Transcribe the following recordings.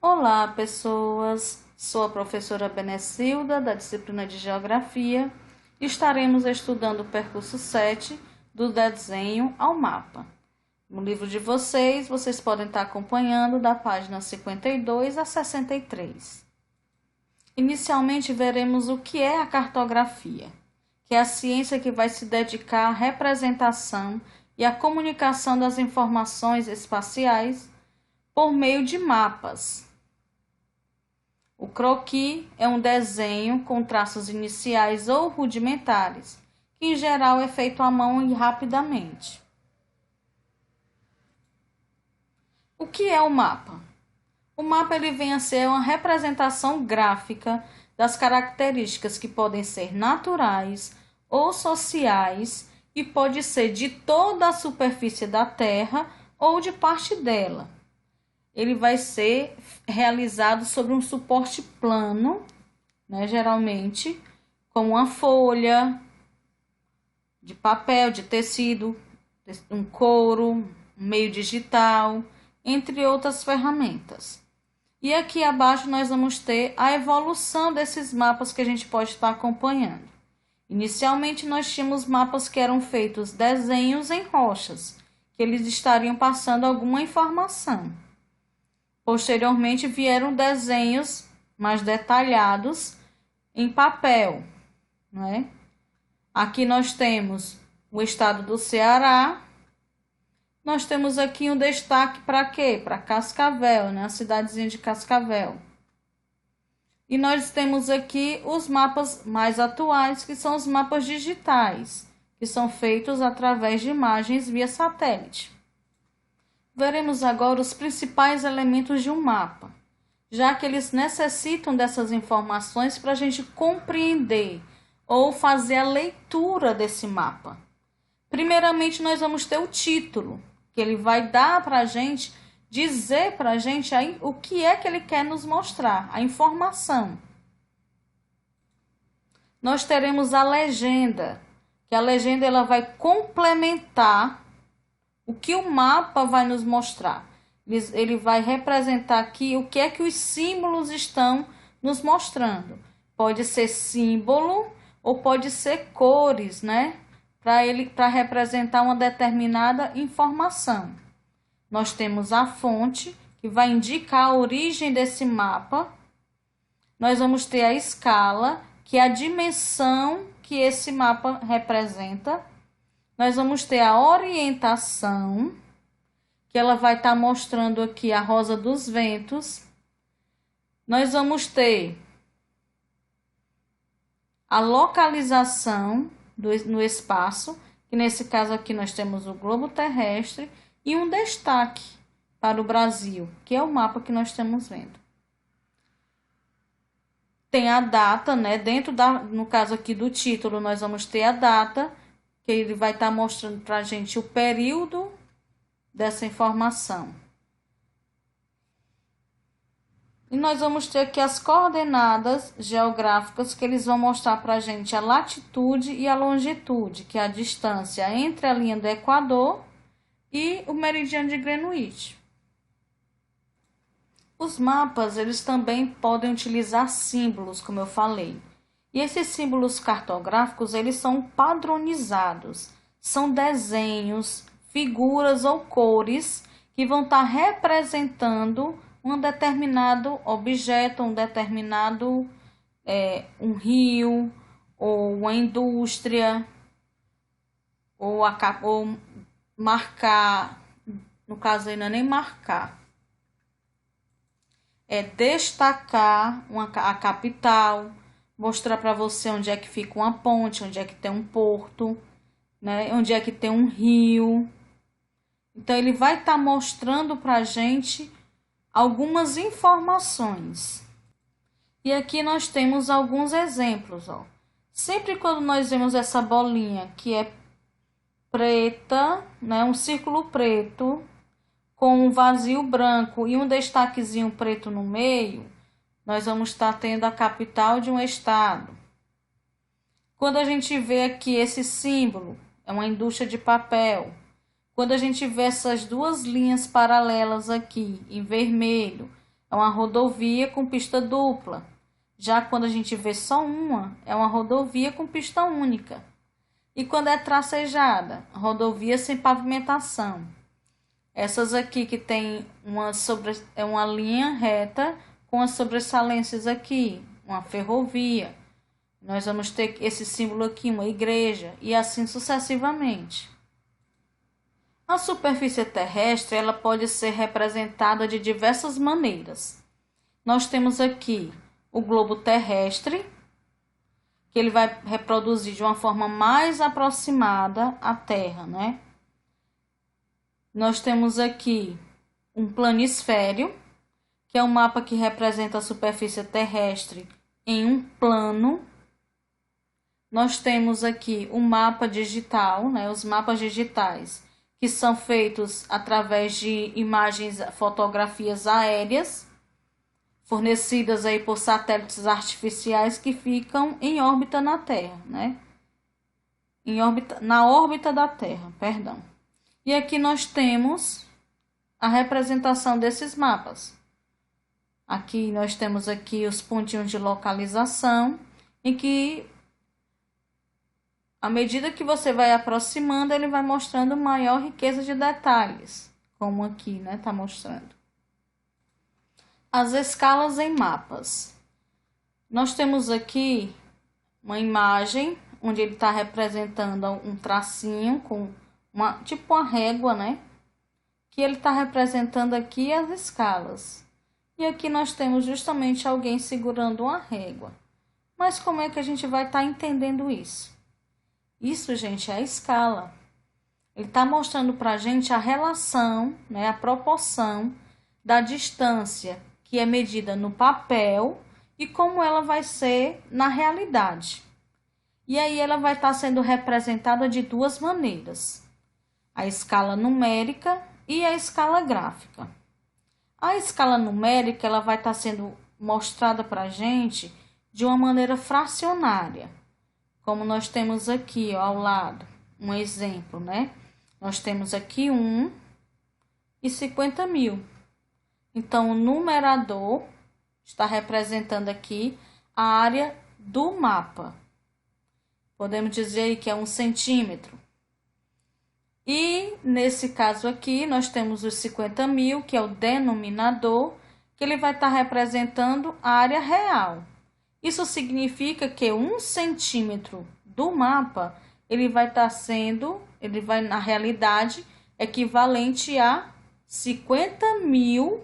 Olá, pessoas! Sou a professora Benecilda, da disciplina de Geografia. Estaremos estudando o percurso 7, do desenho ao mapa. No livro de vocês podem estar acompanhando da página 52 a 63. Inicialmente, veremos o que é a cartografia, que é a ciência que vai se dedicar à representação e à comunicação das informações espaciais por meio de mapas. O croquis é um desenho com traços iniciais ou rudimentares, que em geral é feito à mão e rapidamente. O que é o mapa? O mapa ele vem a ser uma representação gráfica das características que podem ser naturais ou sociais e pode ser de toda a superfície da Terra ou de parte dela. Ele vai ser realizado sobre um suporte plano, geralmente com uma folha de papel, de tecido, um couro, um meio digital, entre outras ferramentas. E aqui abaixo nós vamos ter a evolução desses mapas que a gente pode estar acompanhando. Inicialmente nós tínhamos mapas que eram feitos desenhos em rochas, que eles estariam passando alguma informação. Posteriormente vieram desenhos mais detalhados em papel, né? Aqui nós temos o estado do Ceará. Nós temos aqui um destaque para quê? Para Cascavel, né? A cidadezinha de Cascavel. E nós temos aqui os mapas mais atuais, que são os mapas digitais, que são feitos através de imagens via satélite. Veremos agora os principais elementos de um mapa, já que eles necessitam dessas informações para a gente compreender ou fazer a leitura desse mapa. Primeiramente, nós vamos ter o título, que ele vai dar para a gente, dizer para a gente o que é que ele quer nos mostrar, a informação. Nós teremos a legenda, que a legenda ela vai complementar o que o mapa vai nos mostrar. Ele vai representar aqui o que é que os símbolos estão nos mostrando. Pode ser símbolo ou pode ser cores, né? Para representar uma determinada informação. Nós temos a fonte, que vai indicar a origem desse mapa. Nós vamos ter a escala, que é a dimensão que esse mapa representa. Nós vamos ter a orientação, que ela vai estar mostrando aqui a rosa dos ventos. Nós vamos ter a localização no espaço, que nesse caso aqui nós temos o globo terrestre, e um destaque para o Brasil, que é o mapa que nós estamos vendo. Tem a data, né? No caso aqui do título, nós vamos ter a data, que ele vai estar mostrando para a gente o período dessa informação. E nós vamos ter aqui as coordenadas geográficas, que eles vão mostrar para a gente a latitude e a longitude, que é a distância entre a linha do Equador e o meridiano de Greenwich. Os mapas, eles também podem utilizar símbolos, como eu falei. E esses símbolos cartográficos, eles são padronizados. São desenhos, figuras ou cores que vão estar representando um determinado objeto, um determinado um rio, ou uma indústria, ou marcar, no caso aí não é nem marcar, é destacar a capital, mostrar para você onde é que fica uma ponte, onde é que tem um porto, né? Onde é que tem um rio. Então, ele vai estar mostrando para a gente algumas informações. E aqui nós temos alguns exemplos. Ó. Sempre quando nós vemos essa bolinha que é preta, né? Um círculo preto com um vazio branco e um destaquezinho preto no meio, nós vamos estar tendo a capital de um estado. Quando a gente vê aqui esse símbolo, é uma indústria de papel. Quando a gente vê essas duas linhas paralelas aqui, em vermelho, é uma rodovia com pista dupla. Já quando a gente vê só uma, é uma rodovia com pista única. E quando é tracejada, rodovia sem pavimentação. Essas aqui que tem uma linha reta com as sobressalências aqui, uma ferrovia. Nós vamos ter esse símbolo aqui, uma igreja, e assim sucessivamente. A superfície terrestre ela pode ser representada de diversas maneiras. Nós temos aqui o globo terrestre, que ele vai reproduzir de uma forma mais aproximada a Terra, né? Nós temos aqui um planisfério, que é um mapa que representa a superfície terrestre em um plano. Nós temos aqui o mapa digital, né? Os mapas digitais, que são feitos através de imagens, fotografias aéreas, fornecidas aí por satélites artificiais que ficam em órbita na Terra, né? Na órbita da Terra, perdão. E aqui nós temos a representação desses mapas. Aqui nós temos aqui os pontinhos de localização, em que à medida que você vai aproximando, ele vai mostrando maior riqueza de detalhes, como aqui, né, tá mostrando. As escalas em mapas. Nós temos aqui uma imagem onde ele está representando um tracinho com tipo uma régua, né? Que ele está representando aqui as escalas. E aqui nós temos justamente alguém segurando uma régua. Mas como é que a gente vai estar entendendo isso? Isso, gente, é a escala. Ele está mostrando para a gente a relação, né, a proporção da distância que é medida no papel e como ela vai ser na realidade. E aí ela vai estar sendo representada de duas maneiras: a escala numérica e a escala gráfica. A escala numérica ela vai estar sendo mostrada para a gente de uma maneira fracionária, como nós temos aqui, ó, ao lado, um exemplo, né? Nós temos aqui 1 e 50 mil. Então, o numerador está representando aqui a área do mapa. Podemos dizer aí que é 1 centímetro. E, nesse caso aqui, nós temos os 50 mil, que é o denominador, que ele vai estar representando a área real. Isso significa que 1 centímetro do mapa, ele vai na realidade, equivalente a 50 mil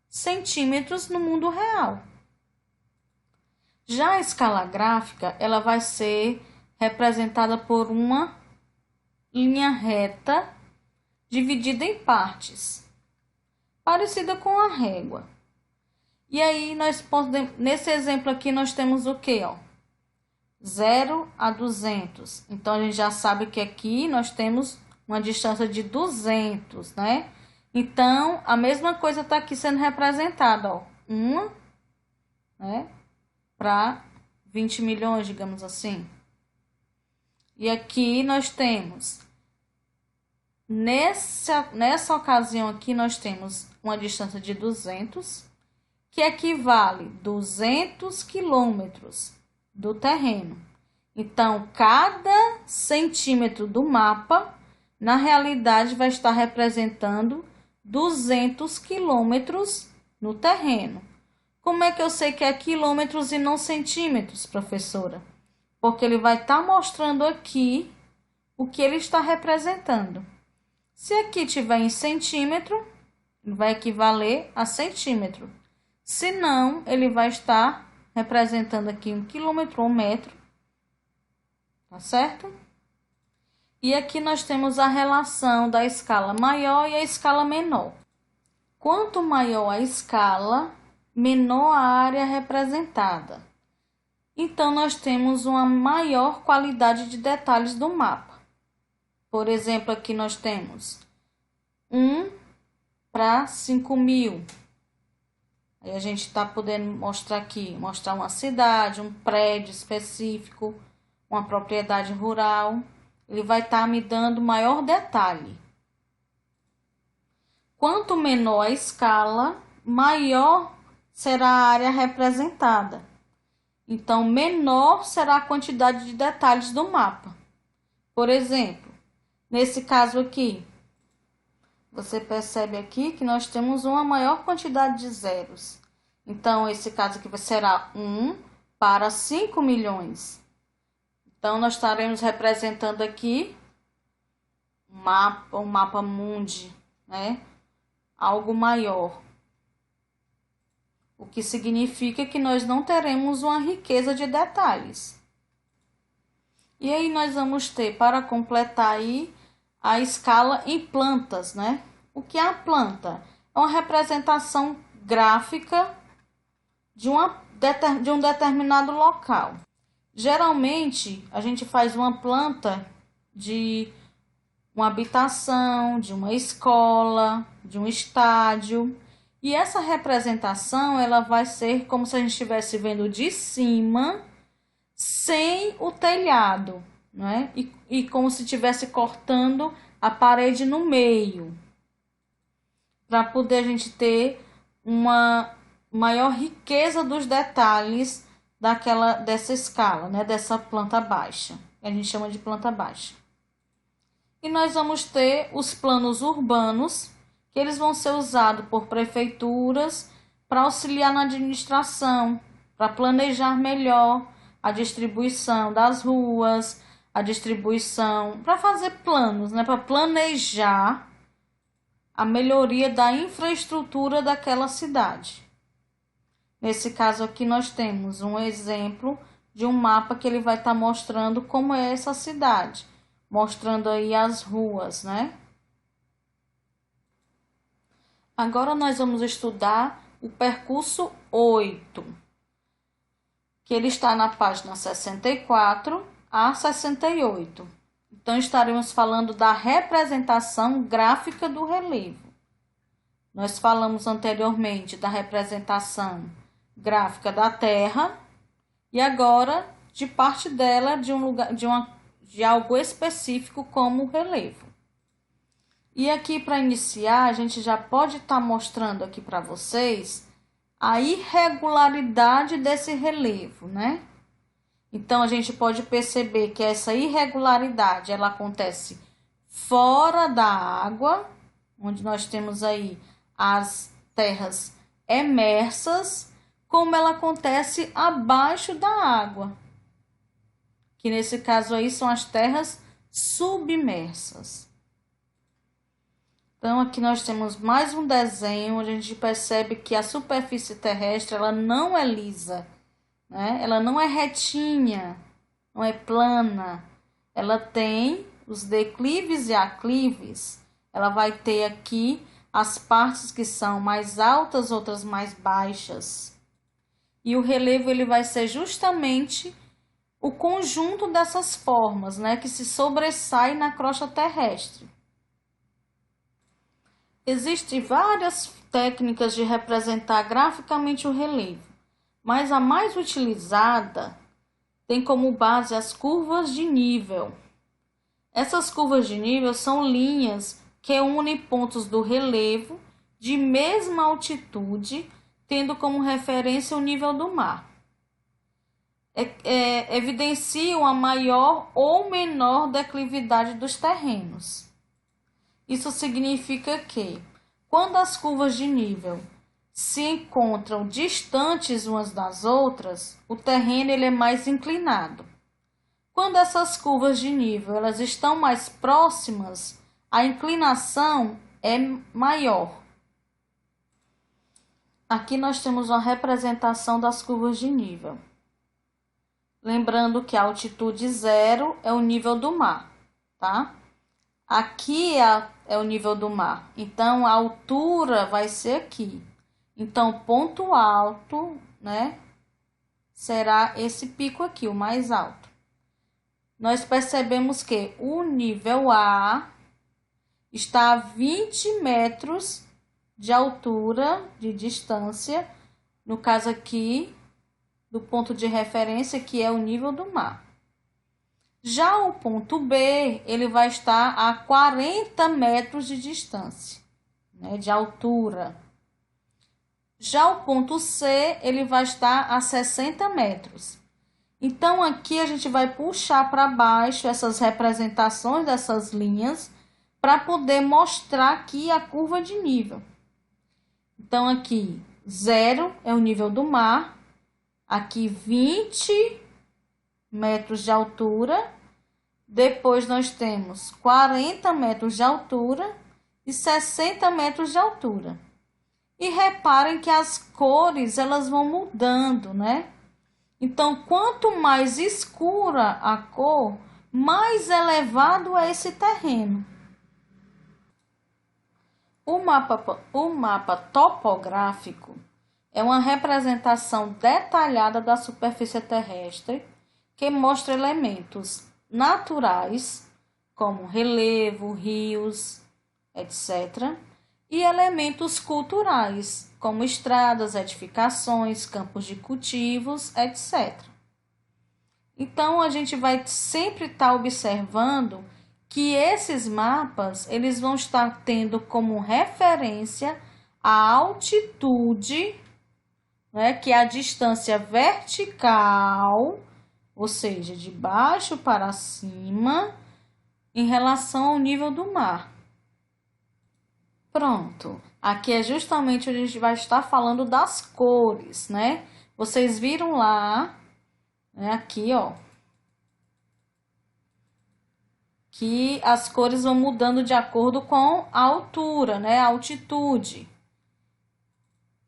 centímetros no mundo real. Já a escala gráfica, ela vai ser representada por uma linha reta dividida em partes, parecida com a régua. E aí, nesse exemplo aqui, nós temos o que? 0 a 200. Então, a gente já sabe que aqui nós temos uma distância de 200, né? Então, a mesma coisa está aqui sendo representada, ó. 1, né? Para 20 milhões, digamos assim. E aqui nós temos, nessa ocasião aqui, nós temos uma distância de 200, que equivale a 200 quilômetros do terreno. Então, cada centímetro do mapa, na realidade, vai estar representando 200 quilômetros no terreno. Como é que eu sei que é quilômetros e não centímetros, professora? Porque ele vai estar mostrando aqui o que ele está representando. Se aqui tiver em centímetro, vai equivaler a centímetro. Se não, ele vai estar representando aqui 1 quilômetro ou 1 metro. Tá certo? E aqui nós temos a relação da escala maior e a escala menor. Quanto maior a escala, menor a área representada. Então, nós temos uma maior qualidade de detalhes do mapa. Por exemplo, aqui nós temos 1 para 5 mil. Aí a gente está podendo mostrar uma cidade, um prédio específico, uma propriedade rural. Ele vai estar me dando maior detalhe. Quanto menor a escala, maior será a área representada. Então, menor será a quantidade de detalhes do mapa. Por exemplo, nesse caso aqui, você percebe aqui que nós temos uma maior quantidade de zeros. Então, esse caso aqui será 1 para 5 milhões. Então, nós estaremos representando aqui um mapa mundi, né? Algo maior. O que significa que nós não teremos uma riqueza de detalhes. E aí nós vamos ter, para completar aí, a escala em plantas, né? O que é a planta? É uma representação gráfica de um determinado local. Geralmente, a gente faz uma planta de uma habitação, de uma escola, de um estádio. E essa representação, ela vai ser como se a gente estivesse vendo de cima, sem o telhado, né? E como se estivesse cortando a parede no meio, para poder a gente ter uma maior riqueza dos detalhes dessa escala, né? Dessa planta baixa, que a gente chama de planta baixa. E nós vamos ter os planos urbanos, que eles vão ser usados por prefeituras para auxiliar na administração, para planejar melhor a distribuição das ruas, a distribuição, para fazer planos, né? Para planejar a melhoria da infraestrutura daquela cidade. Nesse caso aqui nós temos um exemplo de um mapa que ele vai estar mostrando como é essa cidade, mostrando aí as ruas, né? Agora nós vamos estudar o percurso 8, que ele está na página 64 a 68. Então, estaremos falando da representação gráfica do relevo. Nós falamos anteriormente da representação gráfica da Terra e agora de parte dela de algo específico como o relevo. E aqui, para iniciar, a gente já pode estar mostrando aqui para vocês a irregularidade desse relevo, né? Então, a gente pode perceber que essa irregularidade, ela acontece fora da água, onde nós temos aí as terras emersas, como ela acontece abaixo da água, que nesse caso aí são as terras submersas. Então, aqui nós temos mais um desenho onde a gente percebe que a superfície terrestre ela não é lisa, né? Ela não é retinha, não é plana. Ela tem os declives e aclives. Ela vai ter aqui as partes que são mais altas, outras mais baixas. E o relevo ele vai ser justamente o conjunto dessas formas, né, que se sobressai na crosta terrestre. Existem várias técnicas de representar graficamente o relevo, mas a mais utilizada tem como base as curvas de nível. Essas curvas de nível são linhas que unem pontos do relevo de mesma altitude, tendo como referência o nível do mar. Evidenciam a maior ou menor declividade dos terrenos. Isso significa que, quando as curvas de nível se encontram distantes umas das outras, o terreno ele é mais inclinado. Quando essas curvas de nível elas estão mais próximas, a inclinação é maior. Aqui nós temos uma representação das curvas de nível. Lembrando que a altitude 0 é o nível do mar, tá? Aqui é o nível do mar, então a altura vai ser aqui. Então, o ponto alto, né, será esse pico aqui, o mais alto. Nós percebemos que o nível A está a 20 metros de altura, de distância, no caso aqui, do ponto de referência, que é o nível do mar. Já o ponto B, ele vai estar a 40 metros de distância, né, de altura. Já o ponto C, ele vai estar a 60 metros. Então, aqui a gente vai puxar para baixo essas representações dessas linhas para poder mostrar aqui a curva de nível. Então, aqui, 0 é o nível do mar. Aqui, 20 metros de altura. Depois, nós temos 40 metros de altura e 60 metros de altura. E reparem que as cores, elas vão mudando, né? Então, quanto mais escura a cor, mais elevado é esse terreno. O mapa topográfico é uma representação detalhada da superfície terrestre que mostra elementos naturais, como relevo, rios, etc., e elementos culturais, como estradas, edificações, campos de cultivos, etc. Então, a gente vai sempre estar observando que esses mapas, eles vão estar tendo como referência a altitude, né, que é a distância vertical, ou seja, de baixo para cima, em relação ao nível do mar. Pronto, aqui é justamente onde a gente vai estar falando das cores, né? Vocês viram lá, né, aqui, ó, que as cores vão mudando de acordo com a altura, né, a altitude.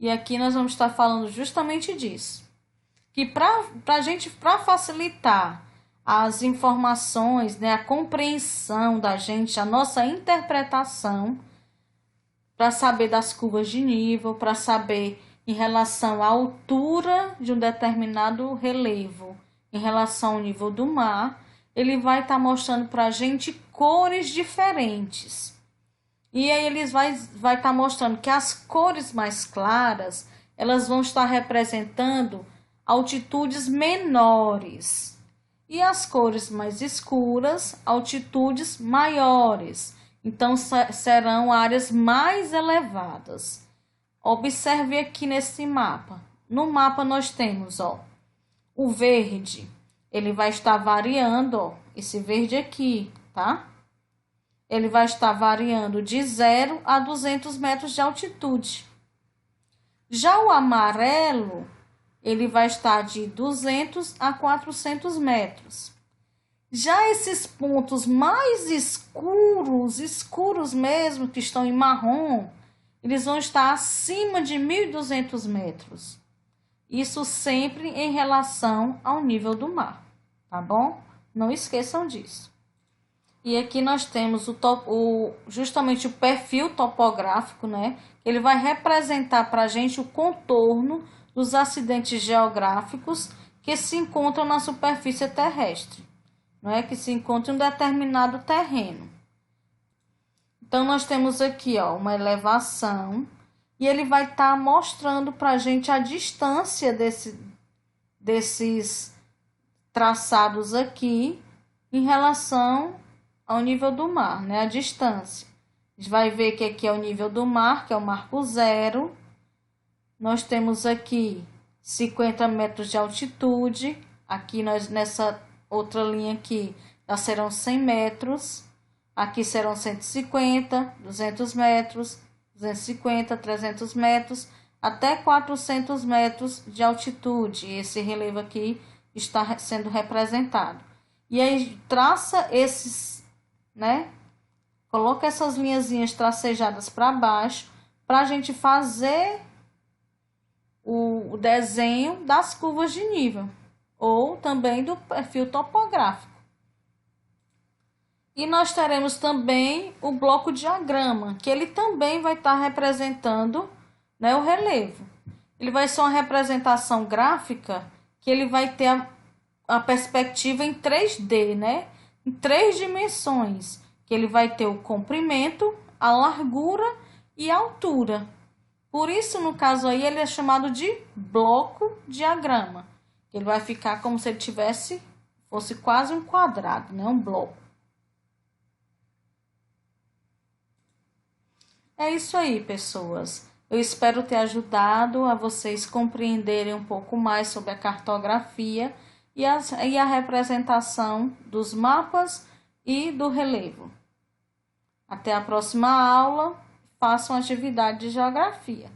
E aqui nós vamos estar falando justamente disso. Que para facilitar as informações, né, a compreensão da gente, a nossa interpretação, para saber das curvas de nível, para saber em relação à altura de um determinado relevo, em relação ao nível do mar, ele vai estar mostrando para a gente cores diferentes. E aí eles vai estar mostrando que as cores mais claras, elas vão estar representando altitudes menores. E as cores mais escuras, altitudes maiores. Então, serão áreas mais elevadas. Observe aqui nesse mapa. No mapa nós temos, ó, o verde. Ele vai estar variando, ó, esse verde aqui, tá? Ele vai estar variando de 0 a 200 metros de altitude. Já o amarelo, ele vai estar de 200 a 400 metros. Já esses pontos mais escuros mesmo, que estão em marrom, eles vão estar acima de 1.200 metros. Isso sempre em relação ao nível do mar, tá bom? Não esqueçam disso. E aqui nós temos justamente o perfil topográfico, né? Ele vai representar para a gente o contorno dos acidentes geográficos que se encontram na superfície terrestre, não é? Que se encontra em um determinado terreno. Então, nós temos aqui, ó, uma elevação e ele vai estar mostrando para a gente a distância desses traçados aqui em relação ao nível do mar, né? A distância. A gente vai ver que aqui é o nível do mar, que é o marco 0. Nós temos aqui 50 metros de altitude. Aqui nessa outra linha aqui já serão 100 metros. Aqui serão 150, 200 metros, 250, 300 metros, até 400 metros de altitude. Esse relevo aqui está sendo representado. E aí traça esses, né? Coloca essas linhazinhas tracejadas para baixo para a gente fazer o desenho das curvas de nível ou também do perfil topográfico. E nós teremos também o bloco diagrama, que ele também vai estar representando, né, o relevo. Ele vai ser uma representação gráfica que ele vai ter a perspectiva em 3D, né? Em 3 dimensões, que ele vai ter o comprimento, a largura e a altura. Por isso, no caso aí, ele é chamado de bloco diagrama. Ele vai ficar como se ele fosse quase um quadrado, né? Um bloco. É isso aí, pessoas. Eu espero ter ajudado a vocês compreenderem um pouco mais sobre a cartografia e a representação dos mapas e do relevo. Até a próxima aula. Façam atividade de geografia.